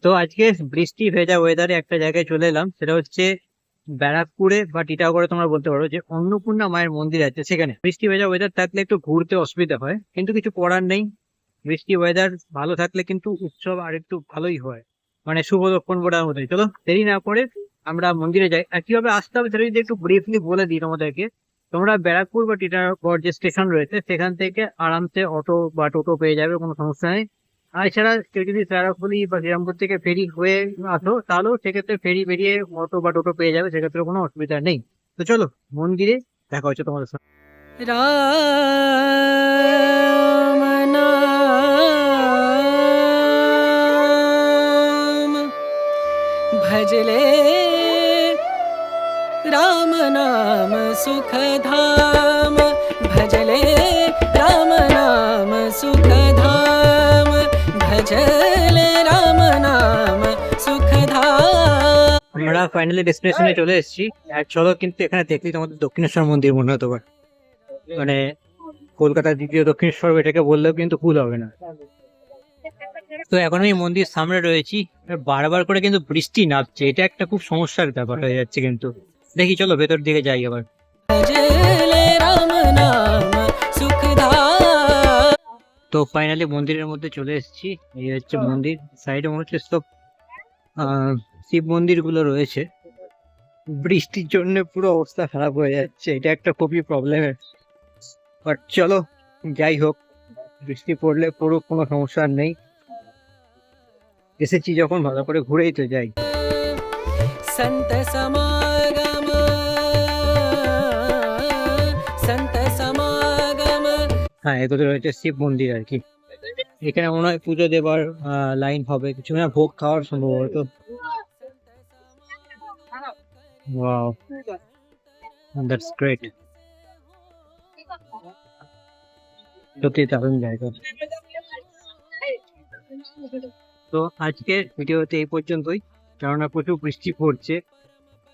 তো আজকে বৃষ্টি ভেজা ওয়েদারে একটা জায়গায় চলে এলাম, সেটা হচ্ছে ব্যারাকপুরে বা টিটাগড়ে তোমরা বলতে পারো, যে অন্নপূর্ণা মায়ের মন্দির আছে সেখানে। বৃষ্টি ভেজা ওয়েদার থাকলে একটু ঘুরতে অসুবিধা হয়, কিন্তু কিছু করার নেই। বৃষ্টি ওয়েদার ভালো থাকলে কিন্তু উৎসব আর একটু ভালোই হয়, মানে শুভ লক্ষণ বোঝার মতোই। চলো দেরি না করে আমরা মন্দিরে যাই। আর কিভাবে আসতে হবে সেটা যদি একটু ব্রিফলি বলে দিই তোমাদেরকে। তোমরা ব্যারাকপুর বা টিটাগড় যে স্টেশন রয়েছে সেখান থেকে আরামসে অটো বা টোটো পেয়ে যাবে, কোনো সমস্যা নেই। আর এছাড়া কেউ যদি শ্রীরামপুরি বা শ্রীরামপুর থেকে ফেরি হয়ে আসো, তাহলেও সেক্ষেত্রে ফেরি বেরিয়ে অটো বা টোটো পেয়ে যাবে, সেক্ষেত্রে কোনো অসুবিধা নেই। তো চলো মন্দিরে দেখা হচ্ছে তোমাদের সাথে। राम नाम भजले राम नाम सुख धाम भजले राम नाम सुख धाम भजले राम नाम सुख धाम। আমরা ফাইনালি ডেস্টিনেশনে চলে এসেছি। আর চলো, কিন্তু এখানে দেখলি তোমাদের দক্ষিণেশ্বর মন্দির মনে হতো, মানে কলকাতার দ্বিতীয় দক্ষিণেশ্বর এটাকে বললেও কিন্তু ভুল হবে না। তো এখন আমি মন্দির সামনে রয়েছি, বারবার করে কিন্তু বৃষ্টি নামছে, এটা একটা খুব সমস্যার ব্যাপার হয়ে যাচ্ছে। কিন্তু দেখি, চলো ভেতর দিকে যাই আবার। भजले राम नाम सुख धाम। তো ফাইনালি মন্দিরের মধ্যে চলে এসেছি। এই হচ্ছে মন্দির, সাইডে মনে হচ্ছে সব শিব মন্দির গুলো রয়েছে। বৃষ্টির জন্য পুরো অবস্থা খারাপ হয়ে যাচ্ছে, এটা একটা খুবই প্রবলেমের। বাট চলো যাই হোক, বৃষ্টি পড়লে পড়ুক, কোনো সমস্যা আর নেই। এসেছি যখন ভালো করে ঘুরেই তো যাই। संत समागम संत समागम। হ্যাঁ, এগুলো রয়েছে শিব মন্দির আর কি। এখানে মনে হয় পুজো দেবার লাইন হবে, কিছু না ভোগ খাওয়ার সম্ভবত। Wow, that's great. সত্যি দারুণ জায়গা। তো আজকের ভিডিওতে এই পর্যন্তই, কেননা প্রচুর বৃষ্টি পড়ছে।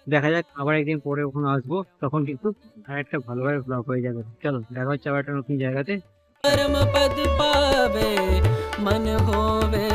দেখা যাক, আবার একদিন পরে ওখানে আসবো, তখন কিন্তু আর একটা ভালোভাবে ব্লগ হয়ে যাবে। চলো দেখা হচ্ছে আবার একটা নতুন জায়গাতে। परम पद पावे मन होवे।